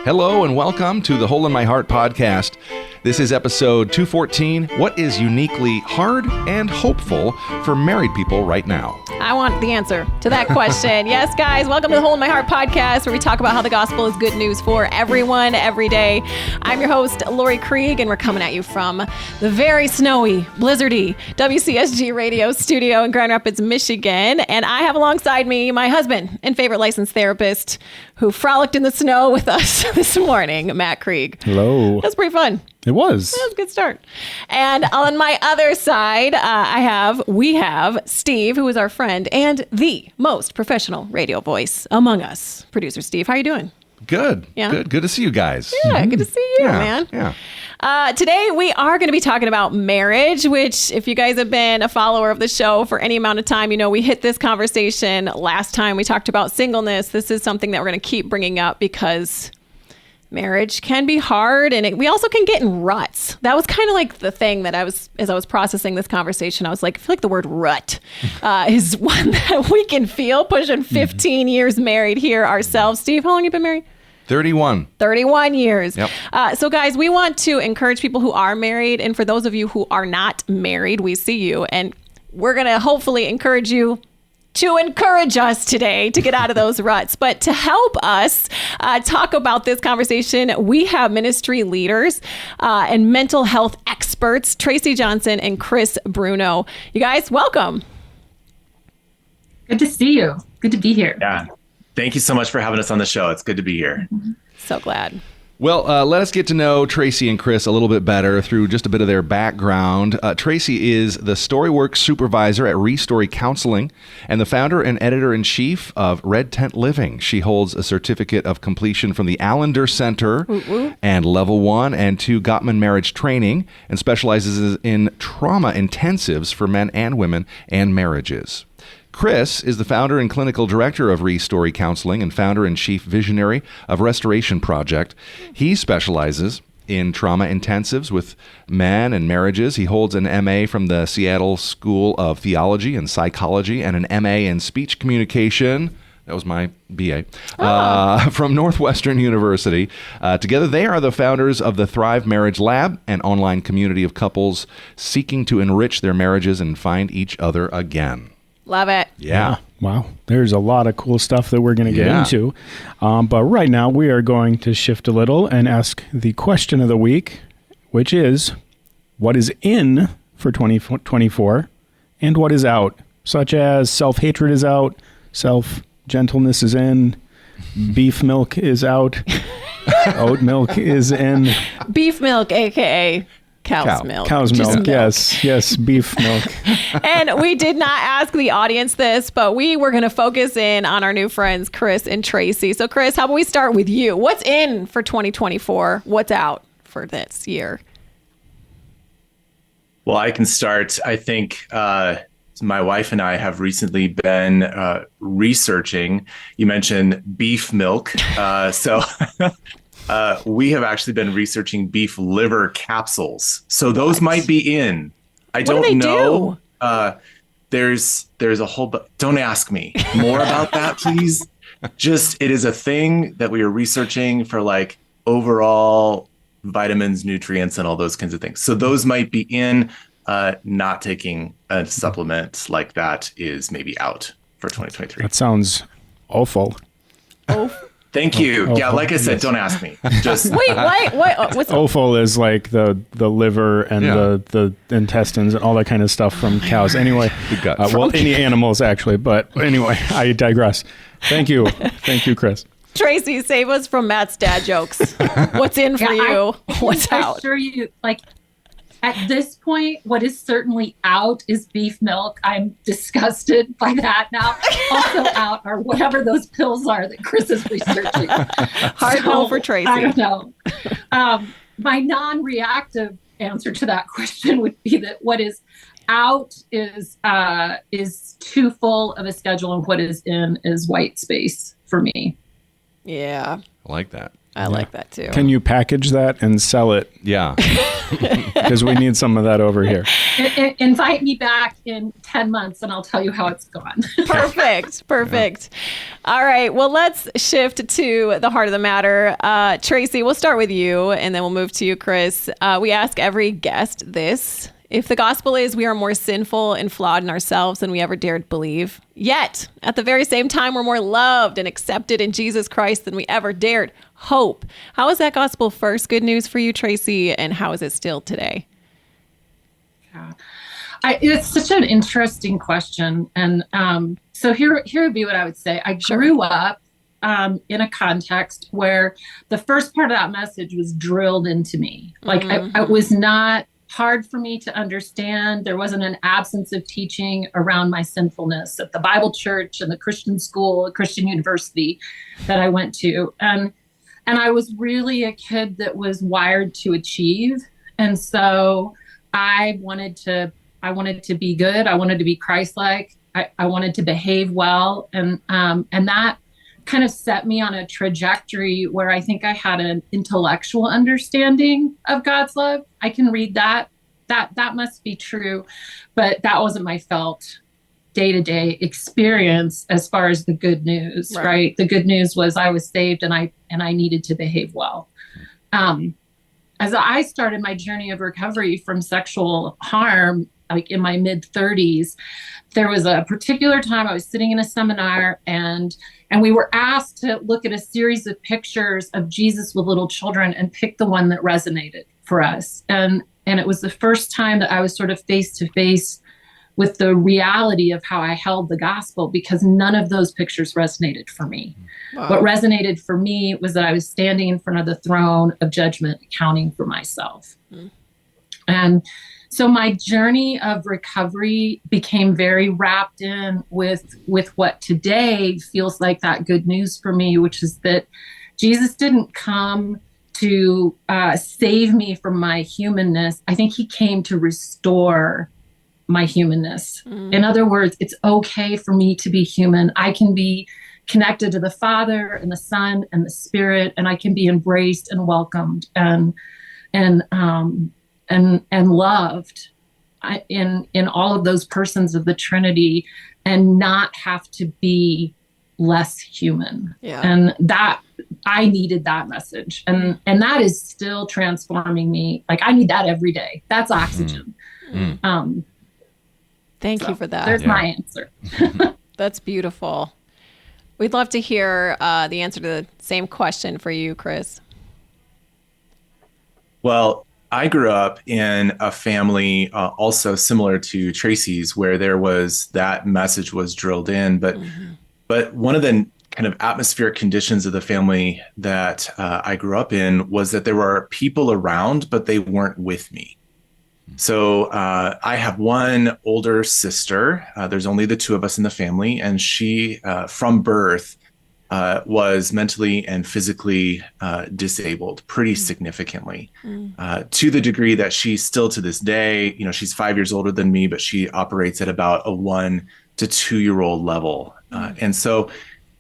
Hello and welcome to the Hole in My Heart podcast. This is episode 214, What is Uniquely Hard and Hopeful for Married People Right Now? I want the answer to that question. Yes, guys, welcome to the Hole in My Heart podcast, where we talk about how the gospel is good news for everyone, every day. I'm your host, Lori Krieg, and we're coming at you from the very snowy, blizzardy WCSG radio studio in Grand Rapids, Michigan. And I have alongside me my husband and favorite licensed therapist who frolicked in the snow with us this morning, Matt Krieg. Hello. That's pretty fun. It was. That was a good start. And on my other side, we have Steve, who is our friend and the most professional radio voice among us. Producer Steve, how are you doing? Good. Yeah. Good to see you guys. Yeah, good to see you, man. Yeah. Today, we are going to be talking about marriage, which if you guys have been a follower of the show for any amount of time, you know we hit this conversation last time. We talked about singleness. This is something that we're going to keep bringing up because marriage can be hard, and we also can get in ruts. That was kind of like the thing that as I was processing this conversation, I was like, I feel like the word rut is one that we can feel, pushing 15 years married here ourselves. Steve, how long have you been married? 31. 31 years. Yep. So guys, we want to encourage people who are married. And for those of you who are not married, we see you. And we're going to hopefully encourage you to encourage us today to get out of those ruts. But to help us talk about this conversation, we have ministry leaders and mental health experts, Tracy Johnson and Chris Bruno. You guys, welcome. Good to see you. Good to be here. Yeah. Thank you so much for having us on the show. It's good to be here. So glad. Well, let us get to know Tracy and Chris a little bit better through just a bit of their background. Tracy is the Storyworks supervisor at Restory Counseling and the founder and editor-in-chief of Red Tent Living. She holds a certificate of completion from the Allender Center and Level 1 and 2 Gottman Marriage Training, and specializes in trauma intensives for men and women and marriages. Chris is the founder and clinical director of Restory Counseling and founder and chief visionary of Restoration Project. He specializes in trauma intensives with men and marriages. He holds an MA from the Seattle School of Theology and Psychology and an MA in speech communication. That was my BA, from Northwestern University. Together, they are the founders of the Thrive Marriage Lab, an online community of couples seeking to enrich their marriages and find each other again. Love it. Yeah. Wow. There's a lot of cool stuff that we're going to get into. But right now we are going to shift a little and ask the question of the week, which is, what is in for 2024 and what is out? Such as self-hatred is out, self-gentleness is in, beef milk is out, oat milk is in. Beef milk, a.k.a. Cow's milk. Cow's milk, yes, beef milk. And we did not ask the audience this, but we were going to focus in on our new friends, Chris and Tracy. So, Chris, how about we start with you? What's in for 2024? What's out for this year? Well, I can start. I think my wife and I have recently been researching. You mentioned beef milk. So we have actually been researching beef liver capsules. So those might be in. I don't know. There's a whole, don't ask me more about that, please. Just, it is a thing that we are researching for like overall vitamins, nutrients, and all those kinds of things. So those might be in. Not taking a supplement like that is maybe out for 2023. That sounds awful. Thank you. Oh, yeah, like I said, don't ask me. Just Wait, what's offal is like the liver and the intestines and all that kind of stuff from cows. Anyway, well, any animals actually, but anyway, I digress. Thank you, Chris. Tracy, save us from Matt's dad jokes. What's in for you? What's out? I assure you, like, at this point, what is certainly out is beef milk. I'm disgusted by that now. Also out are whatever those pills are that Chris is researching. Hard no for Tracy. I don't know. My non-reactive answer to that question would be that what is out is too full of a schedule, and what is in is white space for me. Yeah. I like that. I like that too. Can you package that and sell it? Yeah. because we need some of that over here. Invite me back in 10 months and I'll tell you how it's gone. Perfect. All right. Well, let's shift to the heart of the matter. Tracy, we'll start with you and then we'll move to you, Chris. We ask every guest this. If the gospel is we are more sinful and flawed in ourselves than we ever dared believe, yet at the very same time, we're more loved and accepted in Jesus Christ than we ever dared hope. How is that gospel first good news for you, Tracy? And how is it still today? Yeah. It's such an interesting question. And so here would be what I would say. I grew up in a context where the first part of that message was drilled into me. Like I was not hard for me to understand. There wasn't an absence of teaching around my sinfulness at the Bible church and the Christian school, a Christian university that I went to. And I was really a kid that was wired to achieve. And so I wanted to be good. I wanted to be Christ-like. I wanted to behave well. And that kind of set me on a trajectory where I think I had an intellectual understanding of God's love. I can read that must be true, but that wasn't my felt day-to-day experience as far as the good news, right? The good news was I was saved and I needed to behave well. As I started my journey of recovery from sexual harm, like in my mid-30s, there was a particular time I was sitting in a seminar and we were asked to look at a series of pictures of Jesus with little children and pick the one that resonated for us. And it was the first time that I was sort of face to face with the reality of how I held the gospel, because none of those pictures resonated for me. Wow. What resonated for me was that I was standing in front of the throne of judgment, accounting for myself. And so my journey of recovery became very wrapped in with what today feels like that good news for me, which is that Jesus didn't come to save me from my humanness. I think he came to restore my humanness. In other words, it's okay for me to be human. I can be connected to the Father and the Son and the Spirit, and I can be embraced and welcomed and loved in all of those persons of the Trinity, and not have to be less human. Yeah. And that I needed that message, and that is still transforming me. Like I need that every day. That's oxygen. Thank you for that. There's my answer. That's beautiful. We'd love to hear the answer to the same question for you, Chris. Well, I grew up in a family also similar to Tracy's, where there was that message was drilled in. But one of the kind of atmospheric conditions of the family that I grew up in was that there were people around, but they weren't with me. So I have one older sister. There's only the two of us in the family, and she, from birth, was mentally and physically disabled pretty significantly, to the degree that she still to this day, she's 5 years older than me, but she operates at about a 1 to 2 year old level. And so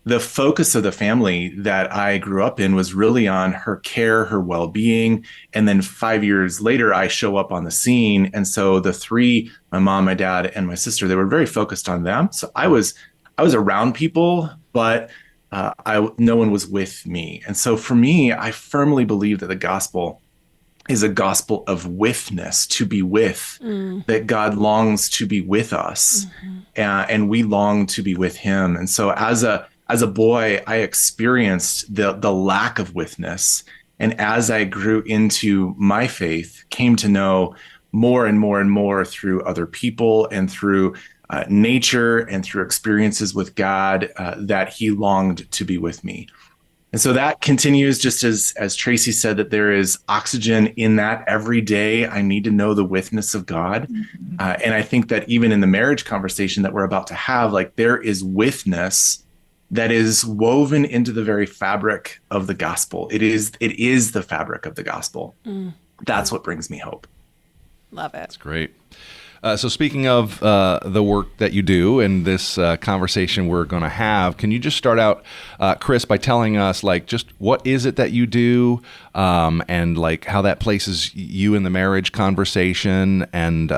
the focus of the family that I grew up in was really on her care, her well-being. And then 5 years later, I show up on the scene. And so the three, my mom, my dad, and my sister, they were very focused on them. So I was around people, but no one was with me. And so for me, I firmly believe that the gospel is a gospel of withness, to be with, that God longs to be with us, and we long to be with him. And so as a boy, I experienced the lack of withness. And as I grew into my faith, came to know more and more and more through other people and through nature and through experiences with God, that he longed to be with me. And so that continues, just as Tracy said, that there is oxygen in that every day. I need to know the witness of God. And I think that even in the marriage conversation that we're about to have, like there is witness that is woven into the very fabric of the gospel. It is the fabric of the gospel. That's what brings me hope. Love it. That's great. So speaking of the work that you do and this conversation we're going to have, can you just start out, Chris, by telling us like just what is it that you do, and like how that places you in the marriage conversation? And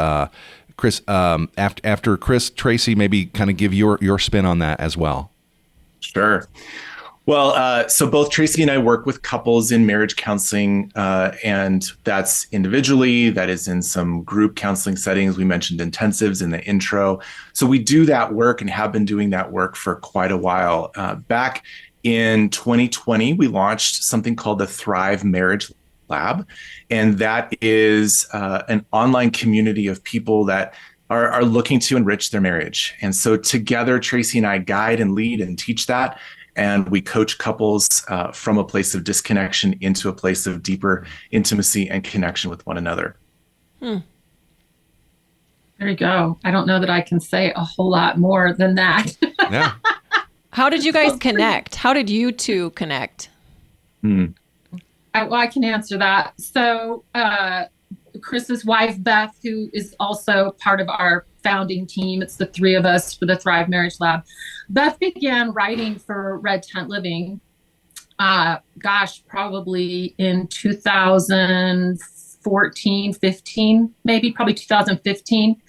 Chris, after Chris, Tracy, maybe kind of give your spin on that as well. Sure. Well, so both Tracy and I work with couples in marriage counseling, and that's individually, that is in some group counseling settings. We mentioned intensives in the intro. So we do that work and have been doing that work for quite a while. Back in 2020, we launched something called the Thrive Marriage Lab, and that is an online community of people that are looking to enrich their marriage. And so together, Tracy and I guide and lead and teach that. And we coach couples from a place of disconnection into a place of deeper intimacy and connection with one another. There you go. I don't know that I can say a whole lot more than that. Yeah. How did you guys connect? How did you two connect? I can answer that. So Chris's wife, Beth, who is also part of our founding team, it's the three of us for the Thrive Marriage Lab. Beth began writing for Red Tent Living, probably in 2014, 15, maybe probably 2015.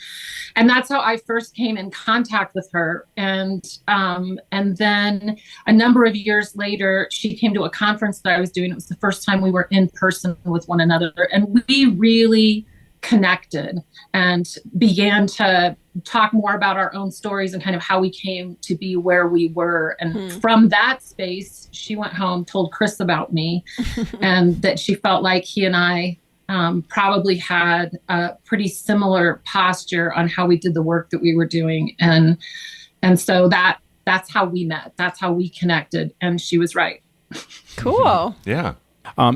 And that's how I first came in contact with her. And then a number of years later, she came to a conference that I was doing. It was the first time we were in person with one another. And we really connected and began to talk more about our own stories and kind of how we came to be where we were. And from that space, she went home, told Chris about me, and that she felt like he and I probably had a pretty similar posture on how we did the work that we were doing. And so that's how we met. That's how we connected. And she was right. Cool. Yeah.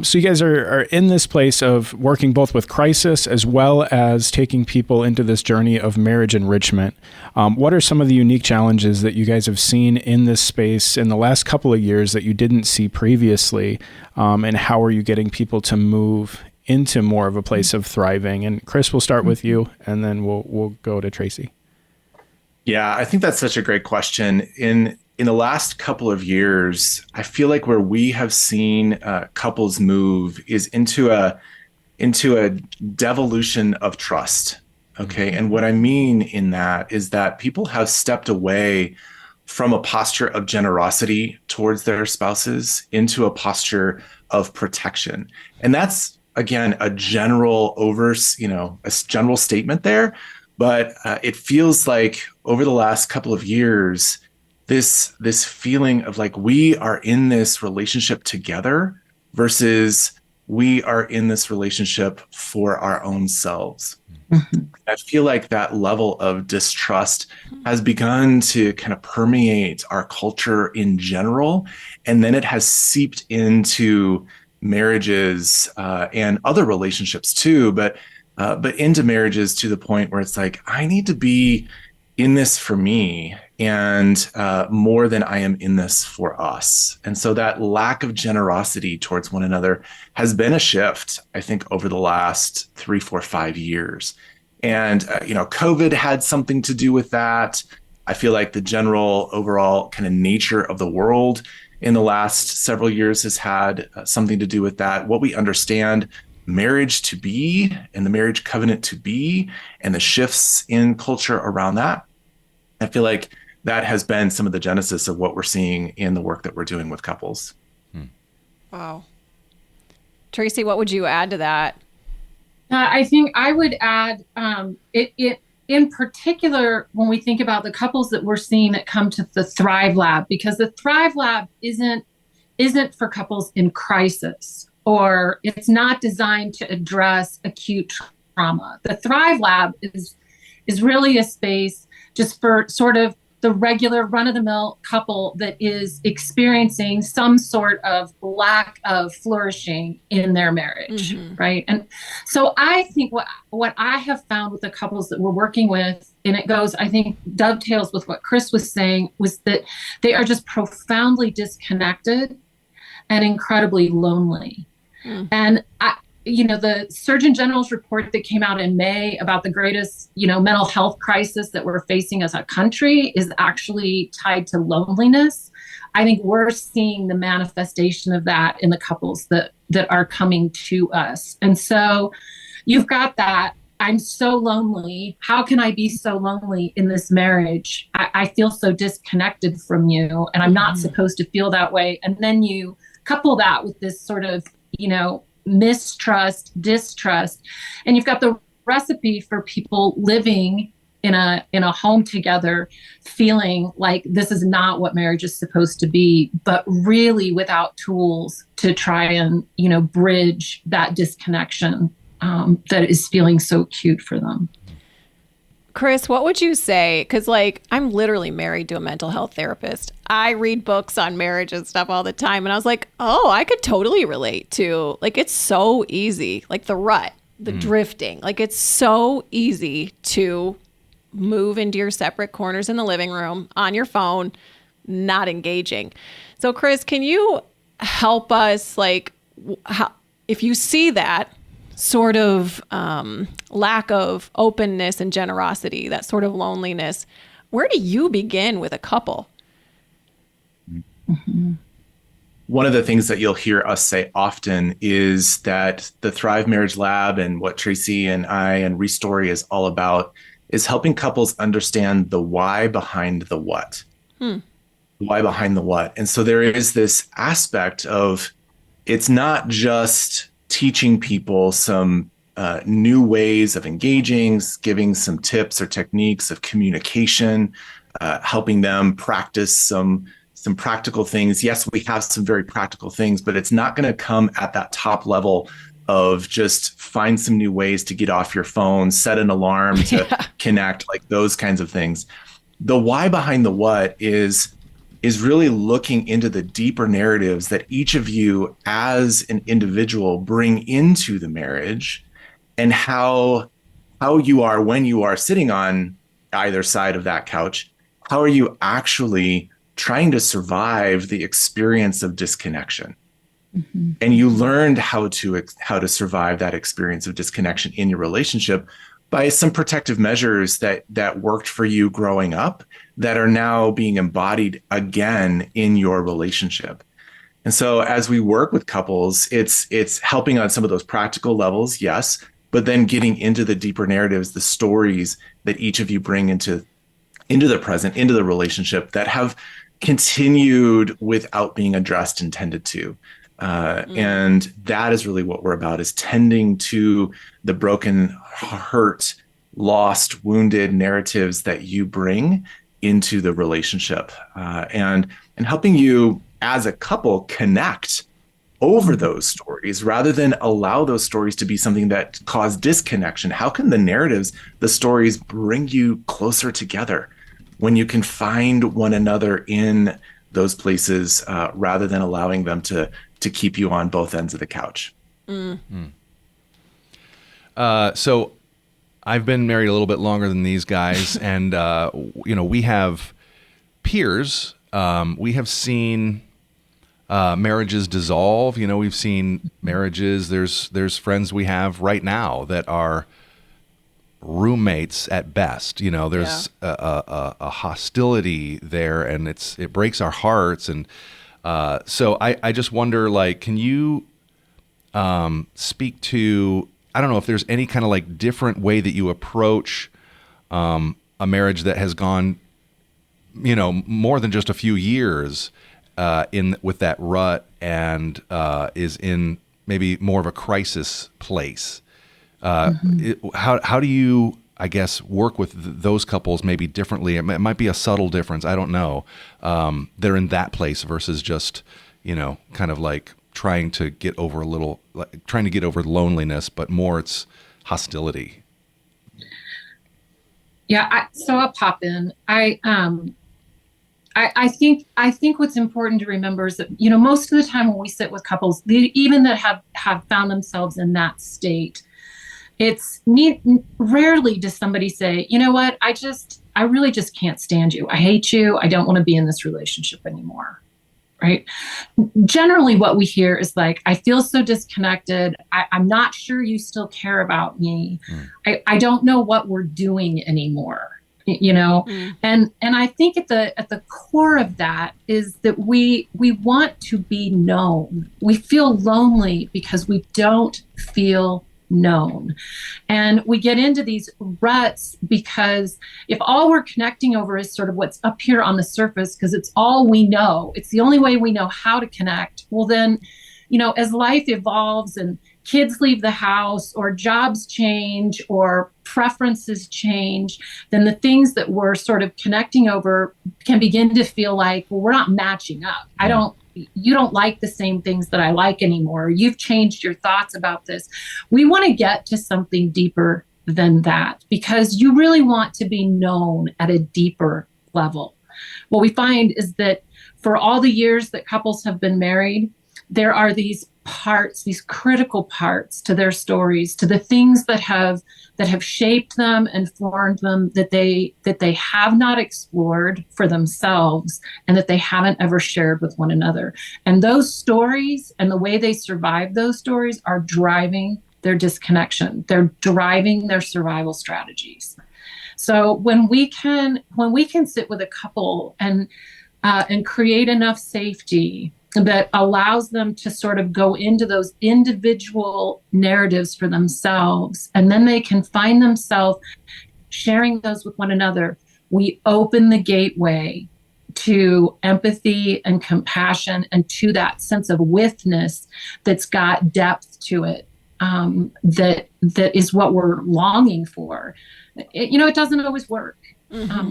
So you guys are in this place of working both with crisis as well as taking people into this journey of marriage enrichment. What are some of the unique challenges that you guys have seen in this space in the last couple of years that you didn't see previously? And how are you getting people to move into more of a place of thriving? And Chris, we'll start with you, and then we'll go to Tracy. Yeah, I think that's such a great question. In the last couple of years, I feel like where we have seen couples move is into a devolution of trust. Okay. And what I mean in that is that people have stepped away from a posture of generosity towards their spouses into a posture of protection. And that's, again, a general a general statement there. But it feels like over the last couple of years, this feeling of like we are in this relationship together versus we are in this relationship for our own selves. I feel like that level of distrust has begun to kind of permeate our culture in general, and then it has seeped into marriages and other relationships too, but into marriages to the point where it's like, I need to be in this for me and more than I am in this for us. And so that lack of generosity towards one another has been a shift, I think, over the last 3, 4, 5 years. And, COVID had something to do with that. I feel like the general overall kind of nature of the world in the last several years has had something to do with that. What we understand marriage to be and the marriage covenant to be and the shifts in culture around that. I feel like that has been some of the genesis of what we're seeing in the work that we're doing with couples. Wow. Tracy, what would you add to that? I think I would add it in particular when we think about the couples that we're seeing that come to the Thrive Lab, because the Thrive Lab isn't for couples in crisis, or it's not designed to address acute trauma. The Thrive Lab is really a space just for sort of the regular run-of-the-mill couple that is experiencing some sort of lack of flourishing in their marriage, right? And so I think what I have found with the couples that we're working with, and it goes, I think, dovetails with what Chris was saying, was that they are just profoundly disconnected and incredibly lonely. And the Surgeon General's report that came out in May about the greatest, mental health crisis that we're facing as a country is actually tied to loneliness. I think we're seeing the manifestation of that in the couples that are coming to us. And so you've got that. I'm so lonely. How can I be so lonely in this marriage? I feel so disconnected from you, and I'm not supposed to feel that way. And then you couple that with this sort of, mistrust, distrust, and you've got the recipe for people living in a home together, feeling like this is not what marriage is supposed to be, but really without tools to try and, bridge that disconnection that is feeling so acute for them. Chris, what would you say? Because I'm literally married to a mental health therapist. I read books on marriage and stuff all the time. And I was like, oh, I could totally relate to, it's so easy, the rut, the drifting. It's so easy to move into your separate corners in the living room on your phone, not engaging. So Chris, can you help us, how, if you see that sort of lack of openness and generosity, that sort of loneliness, where do you begin with a couple? Mm-hmm. One of the things that you'll hear us say often is that the Thrive Marriage Lab and what Tracy and I and Restory is all about is helping couples understand the why behind the what. Why behind the what. And so there is this aspect of, it's not just teaching people some new ways of engaging, giving some tips or techniques of communication, helping them practice some practical things. Yes, we have some very practical things, but it's not going to come at that top level of just find some new ways to get off your phone, set an alarm to connect, those kinds of things. The why behind the what is really looking into the deeper narratives that each of you as an individual bring into the marriage, and how you are when you are sitting on either side of that couch. How are you actually trying to survive the experience of disconnection? Mm-hmm. And you learned how to survive that experience of disconnection in your relationship by some protective measures that worked for you growing up that are now being embodied again in your relationship. And so as we work with couples, it's helping on some of those practical levels, yes, but then getting into the deeper narratives, the stories that each of you bring into the present, into the relationship that have continued without being addressed and tended to. And that is really what we're about, is tending to the broken, hurt, lost, wounded narratives that you bring into the relationship, and helping you as a couple connect over those stories rather than allow those stories to be something that cause disconnection. How can the narratives, the stories, bring you closer together when you can find one another in those places, rather than allowing them to keep you on both ends of the couch? So I've been married a little bit longer than these guys, and we have peers. We have seen marriages dissolve. We've seen marriages. There's friends we have right now that are roommates at best. There's a hostility there, and it breaks our hearts. And so I just wonder, can you speak to, I don't know if there's any kind of different way that you approach a marriage that has gone, more than just a few years with that rut and is in maybe more of a crisis place. How do you, I guess, work with those couples maybe differently? It might be a subtle difference. I don't know. They're in that place versus just, kind of trying to get over loneliness, but more it's hostility. Yeah. So I'll pop in. I think what's important to remember is that, most of the time when we sit with couples, even that have found themselves in that state, rarely does somebody say, you know what, I really just can't stand you. I hate you. I don't want to be in this relationship anymore. right? Generally, what we hear is like, I feel so disconnected. I'm not sure you still care about me. I don't know what we're doing anymore. You know, and I think at the core of that is that we want to be known. We feel lonely because we don't feel known. And we get into these ruts because if all we're connecting over is sort of what's up here on the surface, because it's all we know, it's the only way we know how to connect. Well, then, you know, as life evolves and kids leave the house or jobs change or preferences change, then the things that we're sort of connecting over can begin to feel like, well, we're not matching up. You don't like the same things that I like anymore. You've changed your thoughts about this. We want to get to something deeper than that because you really want to be known at a deeper level. What we find is that for all the years that couples have been married, there are these parts, these critical parts to their stories, to the things that have shaped them and formed them that they have not explored for themselves and that they haven't ever shared with one another. And those stories and the way they survive those stories are driving their disconnection. They're driving their survival strategies. So when we can sit with a couple and create enough safety that allows them to sort of go into those individual narratives for themselves, and then they can find themselves sharing those with one another, we open the gateway to empathy and compassion and to that sense of withness that's got depth to it, that is what we're longing for. It doesn't always work.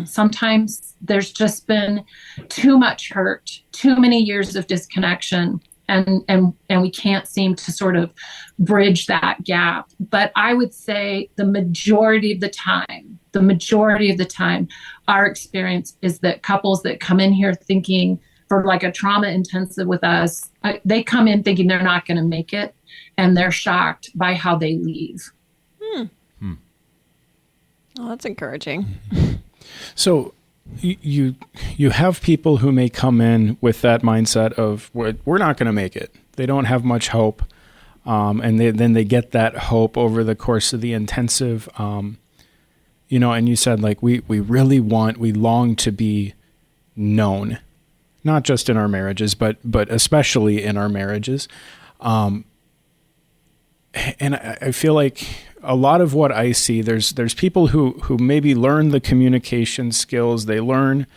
Sometimes there's just been too much hurt, too many years of disconnection, and we can't seem to sort of bridge that gap. But I would say the majority of the time, our experience is that couples that come in here thinking for like a trauma intensive with us, they come in thinking they're not going to make it, and they're shocked by how they leave. Oh, that's encouraging. So you have people who may come in with that mindset of we're not going to make it. They don't have much hope, and then they get that hope over the course of the intensive. And you said like we long to be known, not just in our marriages, but especially in our marriages. And I feel like a lot of what I see, there's people who maybe learn the communication skills, they learn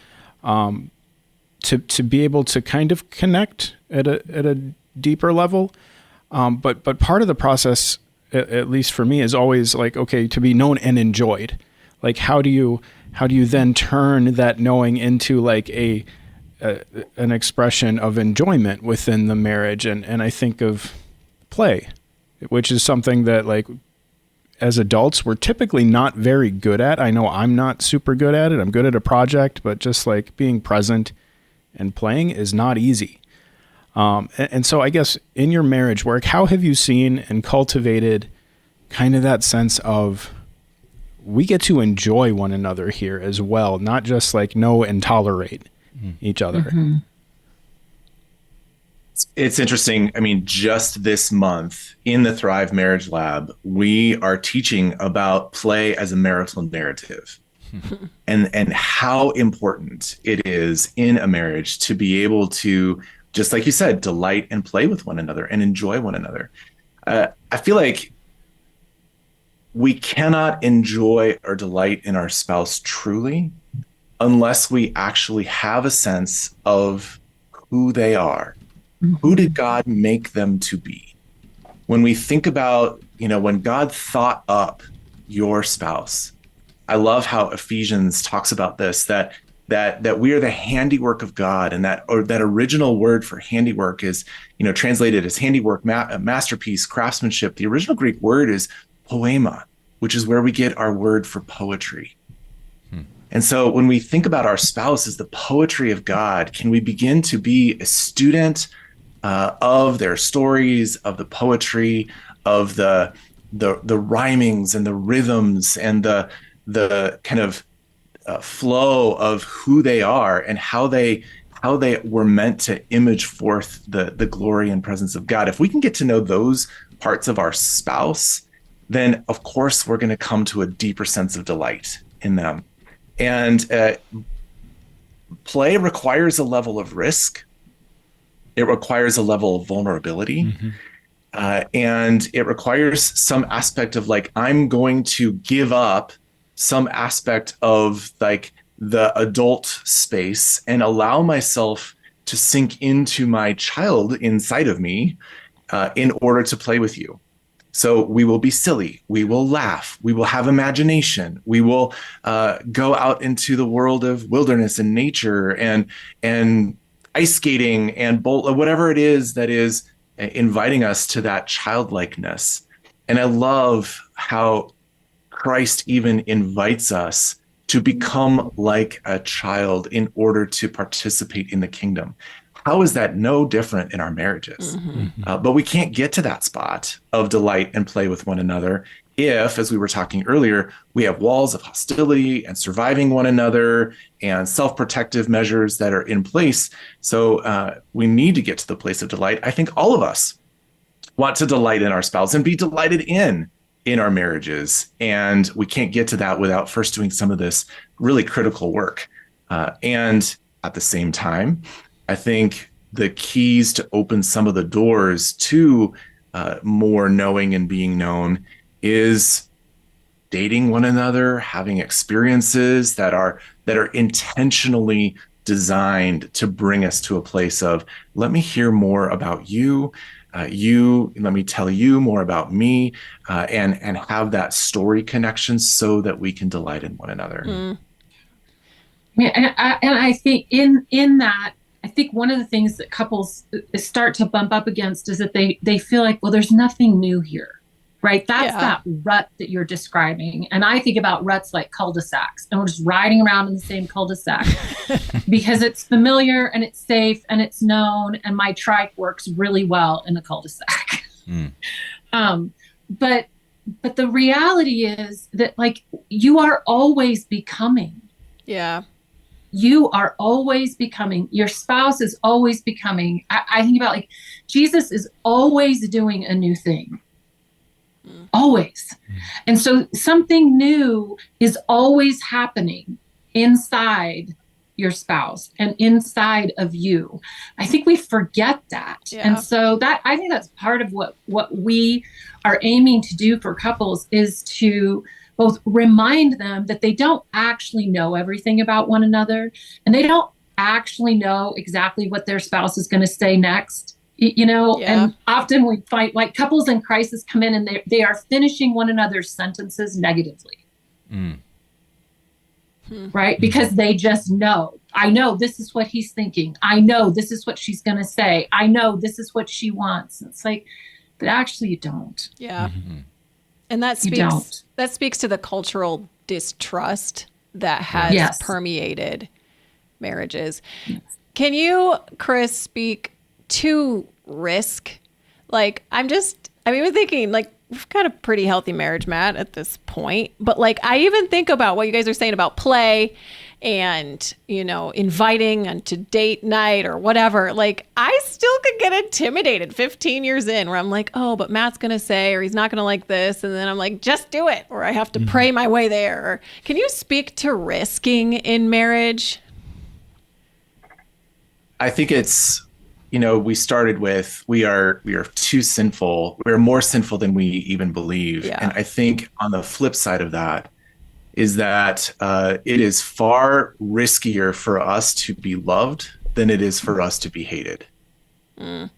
to be able to kind of connect at a deeper level. But part of the process, at least for me, is always like, okay, to be known and enjoyed. Like how do you then turn that knowing into like an expression of enjoyment within the marriage? And I think of play, which is something that like as adults we're typically not very good at. I know I'm not super good at it. I'm good at a project, but just like being present and playing is not easy. And so I guess in your marriage work, how have you seen and cultivated kind of that sense of we get to enjoy one another here as well, not just like know and tolerate each other? Mm-hmm. It's interesting. I mean, just this month in the Thrive Marriage Lab, we are teaching about play as a marital narrative and how important it is in a marriage to be able to, just like you said, delight and play with one another and enjoy one another. I feel like we cannot enjoy or delight in our spouse truly unless we actually have a sense of who they are. Who did God make them to be? When we think about, when God thought up your spouse, I love how Ephesians talks about this, that we are the handiwork of God, and that original word for handiwork is, translated as handiwork, masterpiece, craftsmanship. The original Greek word is poema, which is where we get our word for poetry. And so when we think about our spouse as the poetry of God, can we begin to be a student of their stories, of the poetry, of the rhymings and the rhythms and the kind of flow of who they are and how they how they were meant to image forth the glory and presence of God. If we can get to know those parts of our spouse, then of course we're going to come to a deeper sense of delight in them. And play requires a level of risk. It requires a level of vulnerability. And it requires some aspect of like, I'm going to give up some aspect of like the adult space and allow myself to sink into my child inside of me in order to play with you. So we will be silly. We will laugh. We will have imagination. We will go out into the world of wilderness and nature and ice skating and whatever it is that is inviting us to that childlikeness. And I love how Christ even invites us to become like a child in order to participate in the kingdom. How is that no different in our marriages? But we can't get to that spot of delight and play with one another if, as we were talking earlier, we have walls of hostility and surviving one another and self-protective measures that are in place. So we need to get to the place of delight. I think all of us want to delight in our spouse and be delighted in our marriages. And we can't get to that without first doing some of this really critical work. And at the same time, I think the keys to open some of the doors to more knowing and being known is dating one another, having experiences that are intentionally designed to bring us to a place of, let me hear more about you. Let me tell you more about me, and have that story connection so that we can delight in one another. Yeah, and I think in that, I think one of the things that couples start to bump up against is that they feel like, well, there's nothing new here, right? That's that rut that you're describing. And I think about ruts like cul-de-sacs, and we're just riding around in the same cul-de-sac because it's familiar and it's safe and it's known, and my trike works really well in a cul-de-sac. But the reality is that, like, you are always becoming. Yeah. You are always becoming. Your spouse is always becoming. I think about, like, Jesus is always doing a new thing. Always. And so something new is always happening inside your spouse and inside of you. I think we forget that. Yeah. And so that, I think that's part of what we are aiming to do for couples, is to both remind them that they don't actually know everything about one another, and they don't actually know exactly what their spouse is going to say next. And often we find, like, couples in crisis come in and they are finishing one another's sentences negatively. Right? Because they just know. I know this is what he's thinking. I know this is what she's going to say. I know this is what she wants. It's like, but actually you don't. Yeah. And that speaks to the cultural distrust that has permeated marriages. Yes. Can you, Chris, speak to risk? Like, I'm even thinking, like, we've got a pretty healthy marriage, Matt, at this point. But, like, I even think about what you guys are saying about play and, inviting onto date night or whatever. Like, I still could get intimidated 15 years in, where I'm like, oh, but Matt's going to say, or he's not going to like this. And then I'm like, just do it, or I have to pray my way there. Or, can you speak to risking in marriage? I think it's, we started with, we are too sinful. We're more sinful than we even believe. Yeah. And I think on the flip side of that is that it is far riskier for us to be loved than it is for us to be hated. And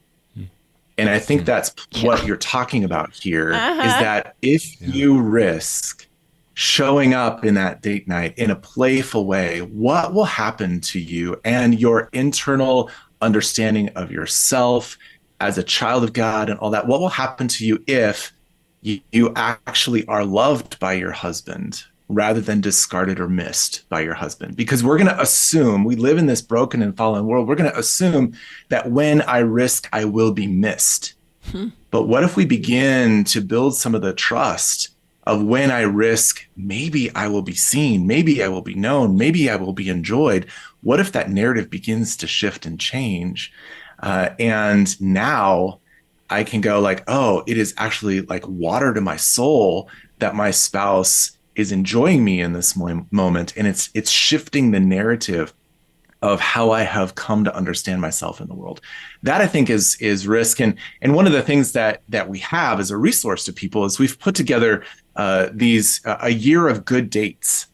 I think that's what you're talking about here, is that if you risk showing up in that date night in a playful way, what will happen to you and your internal understanding of yourself as a child of God and all that? What will happen to you if you actually are loved by your husband rather than discarded or missed by your husband? Because we're going to assume, we live in this broken and fallen world, we're going to assume that when I risk, I will be missed. But what if we begin to build some of the trust of when I risk, maybe I will be seen, maybe I will be known, maybe I will be enjoyed. What if that narrative begins to shift and change? And now I can go like, oh, it is actually like water to my soul that my spouse is enjoying me in this moment. And it's shifting the narrative of how I have come to understand myself in the world. That I think is risk. And one of the things that we have as a resource to people is we've put together these a year of good dates,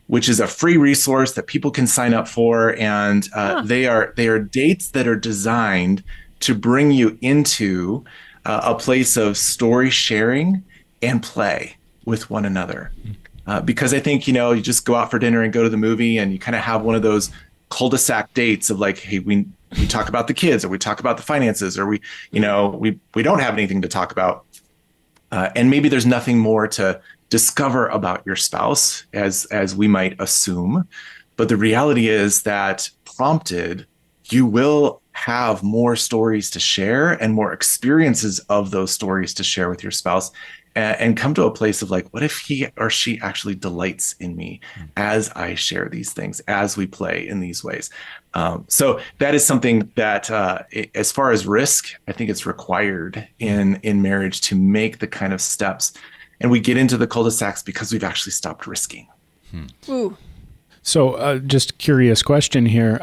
which is a free resource that people can sign up for. And they are dates that are designed to bring you into a place of story sharing and play with one another. Because I think, you just go out for dinner and go to the movie and you kind of have one of those cul-de-sac dates of like, hey, we talk about the kids, or we talk about the finances, or we don't have anything to talk about. And maybe there's nothing more to discover about your spouse as we might assume. But the reality is that prompted, you will have more stories to share and more experiences of those stories to share with your spouse, and come to a place of like, what if he or she actually delights in me as I share these things, as we play in these ways. So that is something that, as far as risk, I think it's required in marriage to make the kind of steps. And we get into the cul-de-sacs because we've actually stopped risking. Ooh. So just curious question here,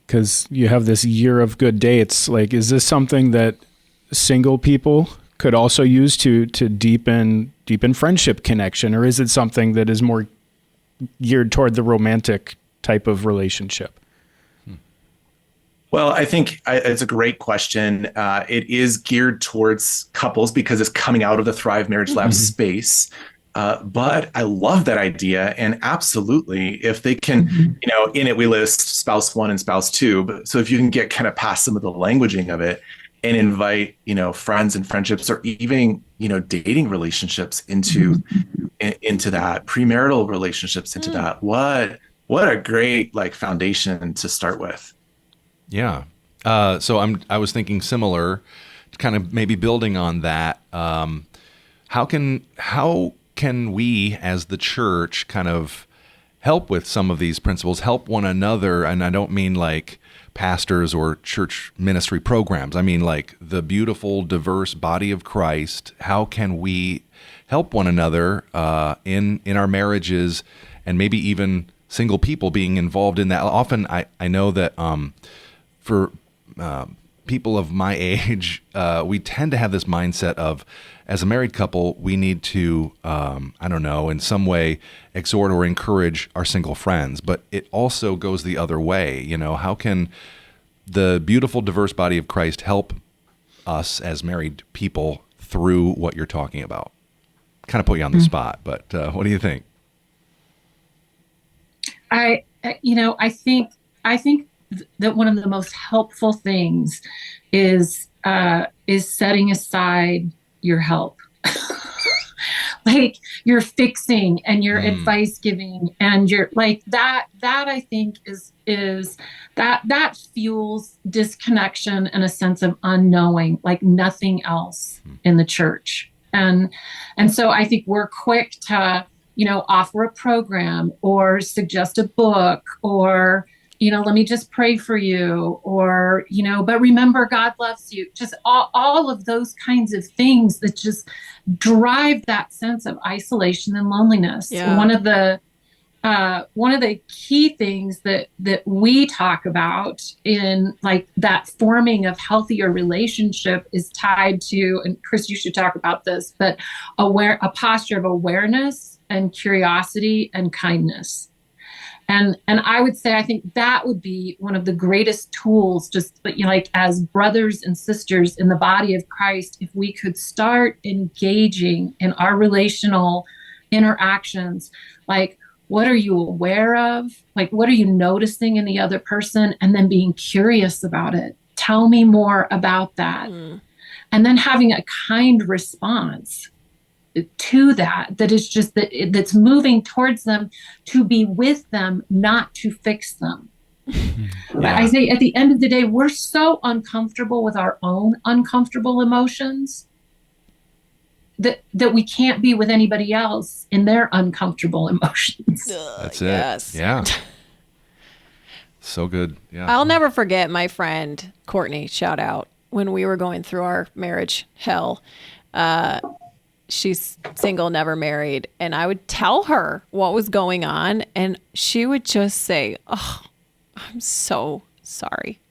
because you have this year of good dates. Like, is this something that single people could also use to deepen friendship connection, or is it something that is more geared toward the romantic type of relationship? Well, I think it's a great question. It is geared towards couples because it's coming out of the Thrive Marriage Lab space. But I love that idea. And absolutely, if they can, in it, we list spouse one and spouse two. But so if you can get kind of past some of the languaging of it and invite, friends and friendships, or even, dating relationships into that, premarital relationships into that, what a great foundation to start with. Yeah. So I was thinking similar, kind of maybe building on that. How can we as the church kind of help with some of these principles, help one another? And I don't mean like pastors or church ministry programs. I mean like the beautiful, diverse body of Christ. How can we help one another in our marriages, and maybe even single people being involved in that? Often I know that for people of my age, we tend to have this mindset of, as a married couple, we need to, in some way exhort or encourage our single friends. But it also goes the other way. How can the beautiful, diverse body of Christ help us as married people through what you're talking about? Kind of put you on the spot, but what do you think? I think that one of the most helpful things is setting aside your help. Like your fixing and your advice giving and your that I think is that fuels disconnection and a sense of unknowing like nothing else in the church. And so I think we're quick to, offer a program or suggest a book or, let me just pray for you, or, but remember God loves you. Just all of those kinds of things that just drive that sense of isolation and loneliness. Yeah. One of the key things that we talk about in like that forming of healthier relationship is tied to, and Chris, you should talk about this, but a posture of awareness and curiosity and kindness. And I would say, I think that would be one of the greatest tools, just as brothers and sisters in the body of Christ, if we could start engaging in our relational interactions, like what are you aware of? Like, what are you noticing in the other person? And then being curious about it. Tell me more about that. And then having a kind response to that is just that's moving towards them to be with them, not to fix them. Yeah. I say at the end of the day, we're so uncomfortable with our own uncomfortable emotions that we can't be with anybody else in their uncomfortable emotions. That's it. Yes. Yeah. So good. Yeah. I'll never forget my friend Courtney, shout out, when we were going through our marriage hell. She's single, never married. And I would tell her what was going on. And she would just say, "Oh, I'm so sorry."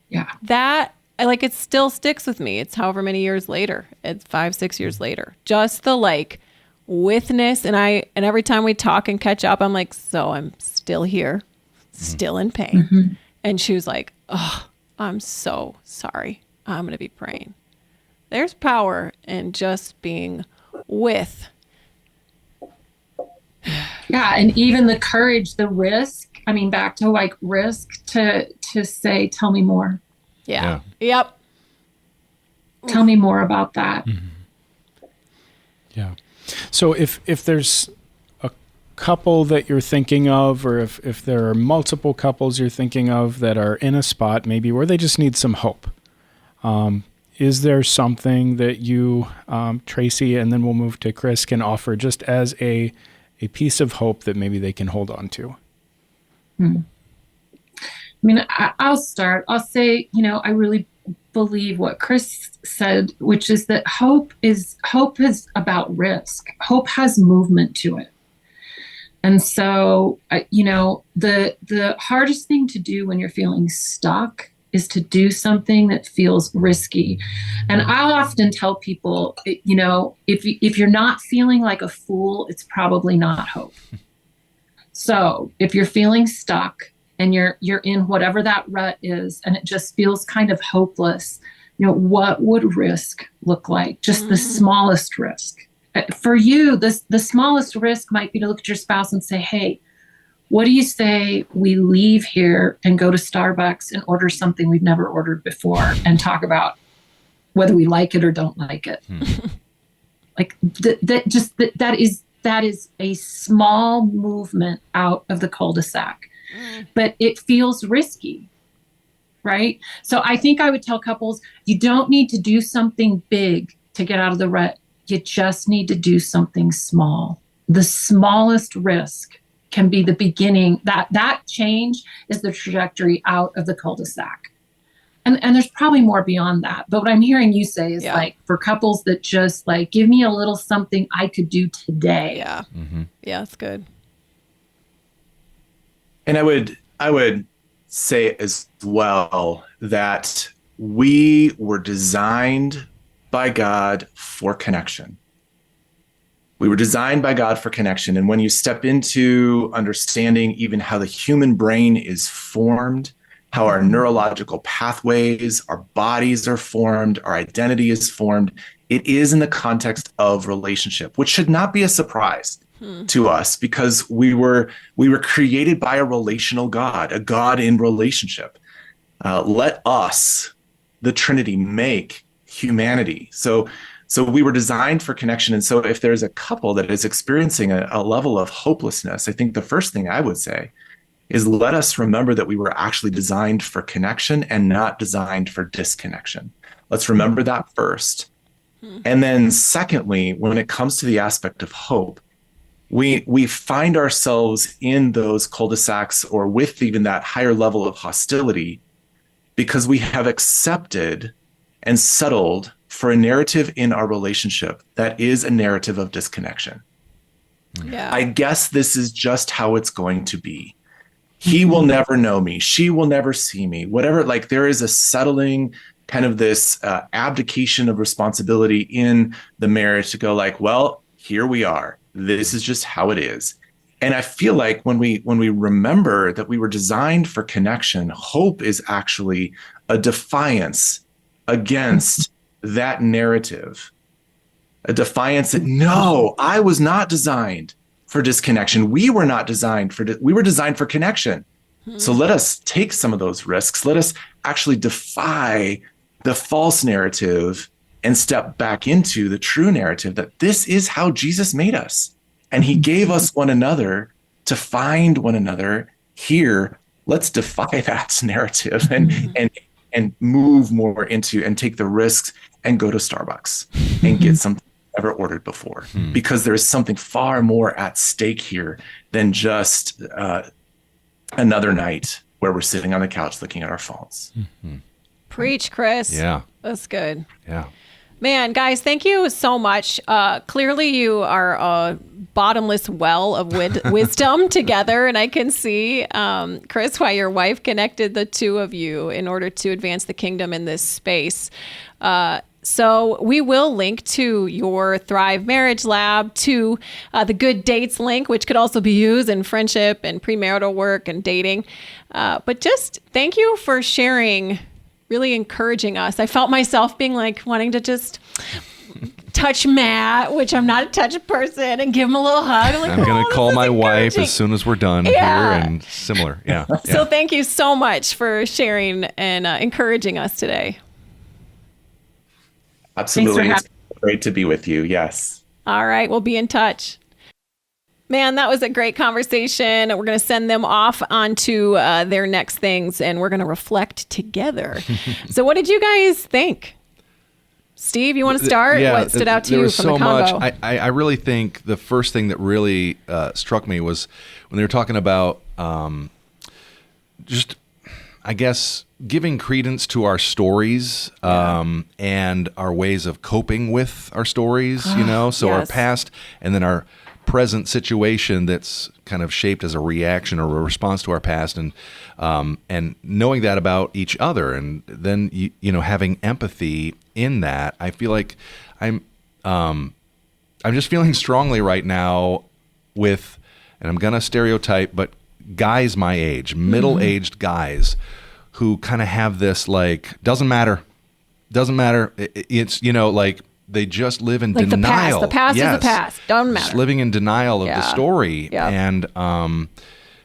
Yeah. That, like, it still sticks with me. It's however many years later. It's 5-6 years later. Just the like witness. And every time we talk and catch up, I'm like, so I'm still here, still in pain. Mm-hmm. And she was like, "Oh, I'm so sorry. I'm going to be praying." There's power in just being with. Yeah. And even the courage, the risk, I mean, back to like risk to say, tell me more. Yeah. Yep. Tell me more about that. Yeah. So if there's a couple that you're thinking of, or if there are multiple couples you're thinking of that are in a spot maybe where they just need some hope, is there something that you, Tracy, and then we'll move to Chris, can offer just as a piece of hope that maybe they can hold on to? I mean, I'll start. I'll say, I really believe what Chris said, which is that hope is about risk. Hope has movement to it. And so, the hardest thing to do when you're feeling stuck is to do something that feels risky. And I'll often tell people, if you're not feeling like a fool, it's probably not hope. So if you're feeling stuck and you're in whatever that rut is, and it just feels kind of hopeless, what would risk look like? Just the smallest risk. For you, the smallest risk might be to look at your spouse and say, "Hey, what do you say we leave here and go to Starbucks and order something we've never ordered before and talk about whether we like it or don't like it?" Like that is a small movement out of the cul-de-sac, but it feels risky, right? So I think I would tell couples, you don't need to do something big to get out of the rut. You just need to do something small. The smallest risk can be the beginning. That change is the trajectory out of the cul-de-sac. And there's probably more beyond that. But what I'm hearing you say is like, for couples that just like, give me a little something I could do today. Yeah. Mm-hmm. Yeah, that's good. And I would say as well that we were designed by God for connection. We were designed by God for connection. And when you step into understanding even how the human brain is formed, how our neurological pathways, our bodies are formed, our identity is formed, it is in the context of relationship, which should not be a surprise to us, because we were created by a relational God, a God in relationship. Let us, the Trinity, make humanity. So we were designed for connection. And so if there's a couple that is experiencing a level of hopelessness, I think the first thing I would say is let us remember that we were actually designed for connection and not designed for disconnection. Let's remember that first. And then secondly, when it comes to the aspect of hope, we find ourselves in those cul-de-sacs or with even that higher level of hostility because we have accepted and settled for a narrative in our relationship that is a narrative of disconnection. Yeah. I guess this is just how it's going to be. He will never know me. She will never see me. Whatever, like there is a settling, kind of this abdication of responsibility in the marriage to go like, well, here we are. This is just how it is. And I feel like when we remember that we were designed for connection, hope is actually a defiance against that narrative, a defiance that, no, I was not designed for disconnection. We were not designed for, we were designed for connection. So let us take some of those risks. Let us actually defy the false narrative and step back into the true narrative that this is how Jesus made us. And he gave us one another to find one another here. Let's defy that narrative and move more into and take the risks and go to Starbucks and get something ever ordered before, because there is something far more at stake here than just another night where we're sitting on the couch looking at our phones. Preach, Chris. Yeah. That's good. Yeah. Man, guys, thank you so much. Clearly, you are a bottomless well of wisdom together. And I can see, Chris, why your wife connected the two of you in order to advance the kingdom in this space. So we will link to your Thrive Marriage Lab, to the Good Dates link, which could also be used in friendship and premarital work and dating. But just thank you for sharing, really encouraging us. I felt myself being like wanting to just touch Matt, which I'm not a touch person, and give him a little hug. I'm going to call my wife as soon as we're done here, and similar. Yeah. So thank you so much for sharing and encouraging us today. Absolutely. It's great to be with you. Yes. All right. We'll be in touch. Man, that was a great conversation. We're going to send them off onto their next things, and we're going to reflect together. So what did you guys think? Steve, you want to start? Yeah, what stood out to there you was from so the combo? much. I really think the first thing that really struck me was when they were talking about just, I guess, giving credence to our stories and our ways of coping with our stories, so our past and then our present situation that's kind of shaped as a reaction or a response to our past, and knowing that about each other, and then having empathy in that. I feel like I'm just feeling strongly right now with, and I'm gonna stereotype, but guys my age, middle-aged guys who kind of have this like doesn't matter. It's like they just live in denial. The past is the past. Don't matter. Just living in denial of the story. Yep. And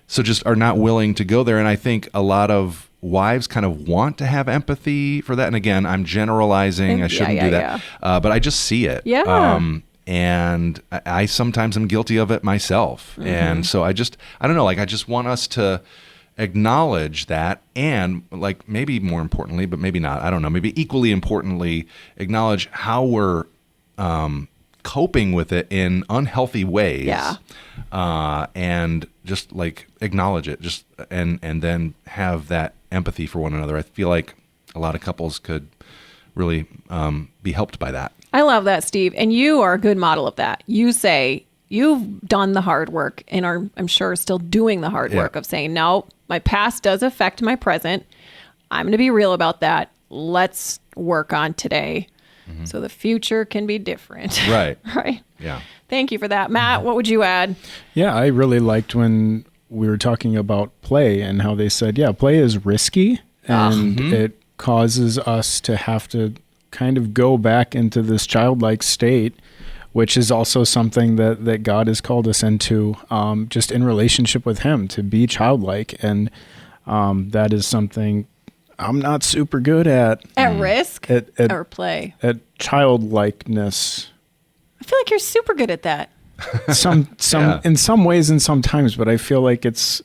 so just are not willing to go there. And I think a lot of wives kind of want to have empathy for that. And again, I'm generalizing. I shouldn't do that. But I just see it. Yeah. And I sometimes am guilty of it myself. And so I don't know, I just want us to acknowledge that, and maybe more importantly, but maybe not, I don't know, maybe equally importantly, acknowledge how we're coping with it in unhealthy ways. And just acknowledge it, and then have that empathy for one another. I feel like a lot of couples could really be helped by that. I love that, Steve. And you are a good model of that. You say you've done the hard work and are, I'm sure, still doing the hard work of saying, no, my past does affect my present. I'm going to be real about that. Let's work on today so the future can be different. Right. Right. Yeah. Thank you for that. Matt, what would you add? Yeah, I really liked when we were talking about play and how they said, play is risky, and it causes us to have to kind of go back into this childlike state, which is also something that God has called us into, just in relationship with Him, to be childlike. And that is something I'm not super good at. At risk or play? At childlikeness. I feel like you're super good at that. Some in some ways and sometimes, but I feel like it's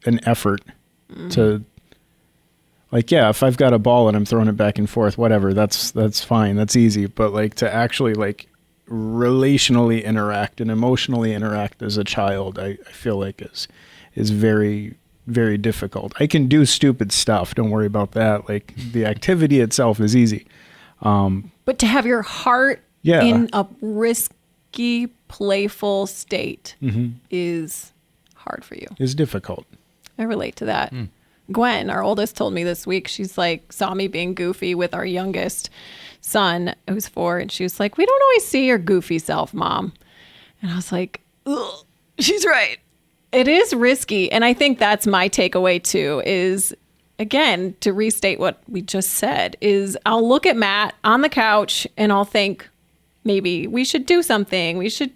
an effort to, if I've got a ball and I'm throwing it back and forth, whatever, that's fine, that's easy. But to actually relationally interact and emotionally interact as a child, I feel like is very, very difficult. I can do stupid stuff, don't worry about that. The activity itself is easy. But to have your heart in a risky, playful state is hard for you. Is difficult. I relate to that. Gwen, our oldest, told me this week, she's saw me being goofy with our youngest son, who's 4, and she was like, we don't always see your goofy self, Mom. And I was like, ugh, she's right. It is risky. And I think that's my takeaway too, is, again, to restate what we just said, is I'll look at Matt on the couch and I'll think, maybe we should do something. We should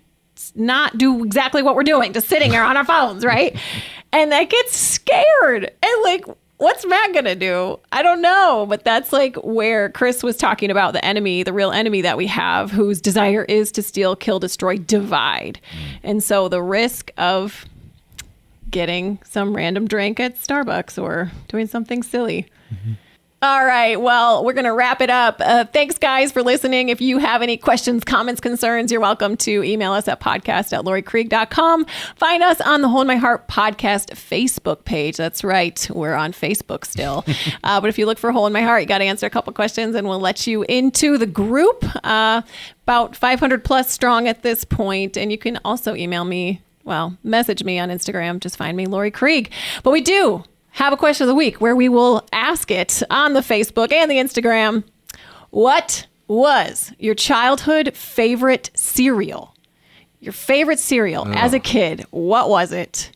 not do exactly what we're doing, just sitting here on our phones, right? And I get scared. And what's Matt going to do? I don't know. But that's where Chris was talking about the enemy, the real enemy that we have, whose desire is to steal, kill, destroy, divide. And so the risk of getting some random drink at Starbucks or doing something silly All right. Well, we're going to wrap it up. Thanks, guys, for listening. If you have any questions, comments, concerns, you're welcome to email us at podcast@lorikrieg.com. Find us on the Hold My Heart podcast Facebook page. That's right. We're on Facebook still. But if you look for Hole in My Heart, you got to answer a couple questions and we'll let you into the group. About 500 plus strong at this point. And you can also email me. Well, message me on Instagram. Just find me, Lori Krieg. But we do have a question of the week where we will ask it on the Facebook and the Instagram. What was your childhood favorite cereal? Your favorite cereal as a kid. What was it?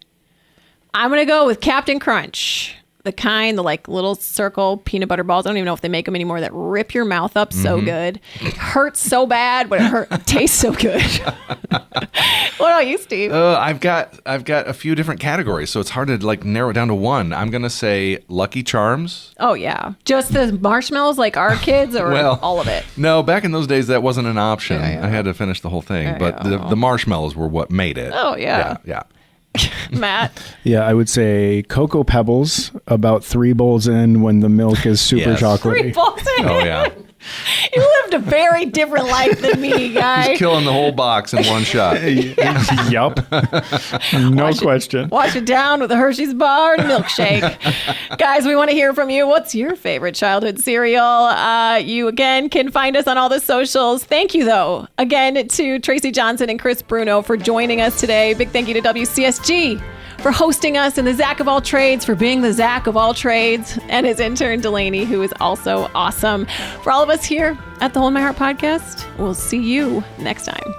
I'm going to go with Captain Crunch. The kind, the like little circle peanut butter balls. I don't even know if they make them anymore that rip your mouth up so good. It hurts so bad, but it tastes so good. What about you, Steve? I've got a few different categories, so it's hard to like narrow it down to one. I'm gonna say Lucky Charms. Oh yeah, just the marshmallows like our kids, or Well, all of it? No, back in those days that wasn't an option. Yeah. I had to finish the whole thing, Yeah, but yeah. the marshmallows were what made it. Oh yeah. Yeah. Matt. Yeah, I would say Cocoa Pebbles about 3 bowls in when the milk is super Yes. 3 chocolatey. balls in. Oh yeah. You lived a very different life than me, guy. Just killing the whole box in one shot. Yup. No question. Wash it down with a Hershey's bar and milkshake. Guys, we want to hear from you. What's your favorite childhood cereal? You, again, can find us on all the socials. Thank you, though, again, to Tracy Johnson and Chris Bruno for joining us today. Big thank you to WCSG for hosting us, and the Zach of all trades for being the Zach of all trades, and his intern, Delaney, who is also awesome. For all of us here at the Hold My Heart podcast, we'll see you next time.